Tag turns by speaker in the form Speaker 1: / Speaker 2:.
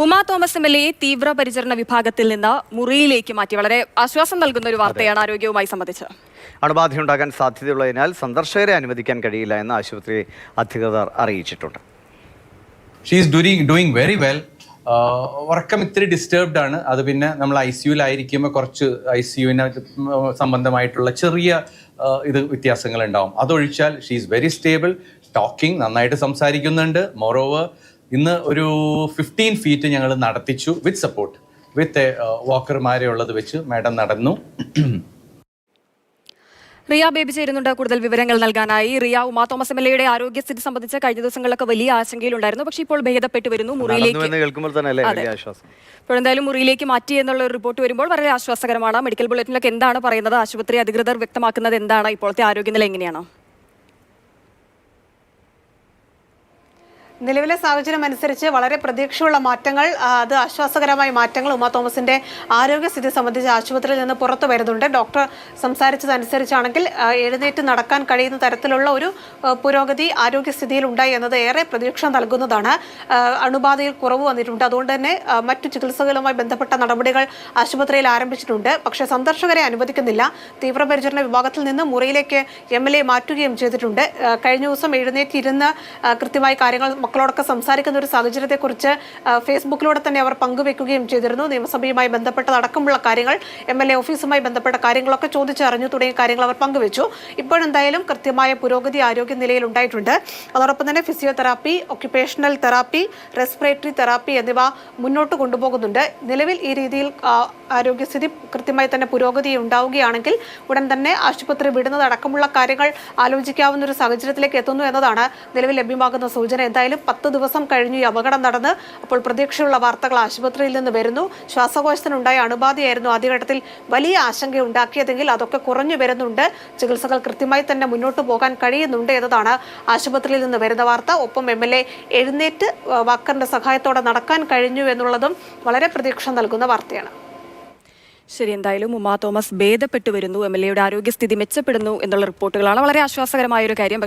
Speaker 1: Uma Thomas MLA തീവ്രപരിചരണ വിഭാഗത്തിൽ നിന്ന് മുറിയിലേക്ക് മാറ്റി. വളരെ ആശ്വാസം നൽകുന്ന ഒരു വാർത്തയാണ് ആരോഗ്യവുമായി സംബന്ധിച്ച്.
Speaker 2: അണുബാധയുണ്ടാകാൻ സാധ്യതയുള്ളതിനാൽ സന്ദർശകരെ അനുവദിക്കാൻ കഴിയില്ല എന്ന് ആശുപത്രി അധികൃതർ അറിയിച്ചിട്ടുണ്ട്.
Speaker 3: She is doing very well. ഉറക്കം ഇത്തിരി ഡിസ്റ്റർബ്ഡ് ആണ്. അത് പിന്നെ നമ്മൾ ICUലായിരിക്കുമ്പോൾ കുറച്ച് ICUവിന് സംബന്ധമായിട്ടുള്ള ചെറിയ വ്യത്യാസങ്ങൾ ഉണ്ടാവും. അതൊഴിച്ചാൽ she is very stable. Talking നന്നായിട്ട് സംസാരിക്കുന്നുണ്ട്. മോറോവർ ഇന്ന് ഒരു 15 ഫീറ്റ് ഞങ്ങൾ നടത്തിച്ചു വിത്ത് സപ്പോർട്ട്, വിത്ത് വാക്കർമാരെ ഉള്ളത് വെച്ച് മാഡം നടന്നു.
Speaker 1: റിയ ബേബി ചേരുന്നുണ്ട് കൂടുതൽ വിവരങ്ങൾ നൽകാനായി. റിയ, ഉമാ തോമസ് എം.എൽ.എയുടെ ആരോഗ്യസ്ഥിതി സംബന്ധിച്ച് കഴിഞ്ഞ ദിവസങ്ങളിലൊക്കെ വലിയ ആശങ്കയിലുണ്ടായിരുന്നു. പക്ഷേ ഇപ്പോൾ ഭേദപ്പെട്ടു വരുന്നു. ഇപ്പോഴെന്തായാലും മുറിയിലേക്ക് മാറ്റി എന്നുള്ള ഒരു റിപ്പോർട്ട് വരുമ്പോൾ വളരെ ആശ്വാസകരമാണ്. മെഡിക്കൽ ബുള്ളറ്റിനിലൊക്കെ എന്താണ് പറയുന്നത്? ആശുപത്രി അധികൃതർ വ്യക്തമാക്കുന്നത് എന്താണ്? ഇപ്പോഴത്തെ ആരോഗ്യനില എങ്ങനെയാണ്?
Speaker 4: നിലവിലെ സാഹചര്യം അനുസരിച്ച് വളരെ പ്രതീക്ഷയുള്ള മാറ്റങ്ങൾ, അത് ആശ്വാസകരമായ മാറ്റങ്ങൾ ഉമാ തോമസിന്റെ ആരോഗ്യസ്ഥിതി സംബന്ധിച്ച് ആശുപത്രിയിൽ നിന്ന് പുറത്തു വരുന്നുണ്ട്. ഡോക്ടർ സംസാരിച്ചതനുസരിച്ചാണെങ്കിൽ എഴുന്നേറ്റ് നടക്കാൻ കഴിയുന്ന തരത്തിലുള്ള ഒരു പുരോഗതി ആരോഗ്യസ്ഥിതിയിൽ ഉണ്ടായി എന്നത് ഏറെ പ്രതീക്ഷ നൽകുന്നതാണ്. അണുബാധയിൽ കുറവ് വന്നിട്ടുണ്ട്. അതുകൊണ്ട് തന്നെ മറ്റു ചികിത്സകളുമായി ബന്ധപ്പെട്ട നടപടികൾ ആശുപത്രിയിൽ ആരംഭിച്ചിട്ടുണ്ട്. പക്ഷേ സന്ദർശകരെ അനുവദിക്കുന്നില്ല. തീവ്രപരിചരണ വിഭാഗത്തിൽ നിന്ന് മുറിയിലേക്ക് MLA മാറ്റുകയും ചെയ്തിട്ടുണ്ട്. കഴിഞ്ഞ ദിവസം എഴുന്നേറ്റിരുന്ന് കൃത്യമായി കാര്യങ്ങൾ മക്കളോടൊക്കെ സംസാരിക്കുന്ന ഒരു സാഹചര്യത്തെക്കുറിച്ച് ഫേസ്ബുക്കിലൂടെ തന്നെ അവർ പങ്കുവെക്കുകയും ചെയ്തിരുന്നു. നിയമസഭയുമായി ബന്ധപ്പെട്ടതടക്കമുള്ള കാര്യങ്ങൾ, MLA ഓഫീസുമായി ബന്ധപ്പെട്ട കാര്യങ്ങളൊക്കെ ചോദിച്ചറിഞ്ഞു തുടങ്ങിയ കാര്യങ്ങൾ അവർ പങ്കുവെച്ചു. ഇപ്പോഴെന്തായാലും കൃത്യമായ പുരോഗതി ആരോഗ്യനിലയിൽ ഉണ്ടായിട്ടുണ്ട്. അതോടൊപ്പം തന്നെ physiotherapy, occupational therapy, respiratory therapy എന്നിവ മുന്നോട്ട് കൊണ്ടുപോകുന്നുണ്ട്. നിലവിൽ ഈ രീതിയിൽ ആരോഗ്യസ്ഥിതി കൃത്യമായി തന്നെ പുരോഗതി ഉണ്ടാവുകയാണെങ്കിൽ ഉടൻ തന്നെ ആശുപത്രി വിടുന്നതടക്കമുള്ള കാര്യങ്ങൾ ആലോചിക്കാവുന്ന ഒരു സാഹചര്യത്തിലേക്ക് എത്തുന്നു എന്നതാണ് നിലവിൽ ലഭ്യമാകുന്ന സൂചന. എന്തായാലും 10 ദിവസം കഴിഞ്ഞു ഈ അപകടം നടന്ന്. അപ്പോൾ പ്രതീക്ഷയുള്ള വാർത്തകൾ ആശുപത്രിയിൽ നിന്ന് വരുന്നു. ശ്വാസകോശത്തിനുണ്ടായ അണുബാധയായിരുന്നു ആദ്യഘട്ടത്തിൽ വലിയ ആശങ്ക ഉണ്ടാക്കിയതെങ്കിൽ അതൊക്കെ കുറഞ്ഞു വരുന്നുണ്ട്. ചികിത്സകൾ കൃത്യമായി തന്നെ മുന്നോട്ട് പോകാൻ കഴിയുന്നുണ്ട് എന്നതാണ് ആശുപത്രിയിൽ നിന്ന് വരുന്ന വാർത്ത. ഒപ്പം MLA എഴുന്നേറ്റ് വാക്കറിന്റെ സഹായത്തോടെ നടക്കാൻ കഴിഞ്ഞു എന്നുള്ളതും വളരെ പ്രതീക്ഷ നൽകുന്ന വാർത്തയാണ്.
Speaker 1: ശരി, എന്തായാലും ഉമാ തോമസ് ഭേദപ്പെട്ടു വരുന്നു, MLAയുടെ ആരോഗ്യസ്ഥിതി മെച്ചപ്പെടുന്നു എന്നുള്ള റിപ്പോർട്ടുകളാണ്. വളരെ ആശ്വാസകരമായ ഒരു കാര്യം.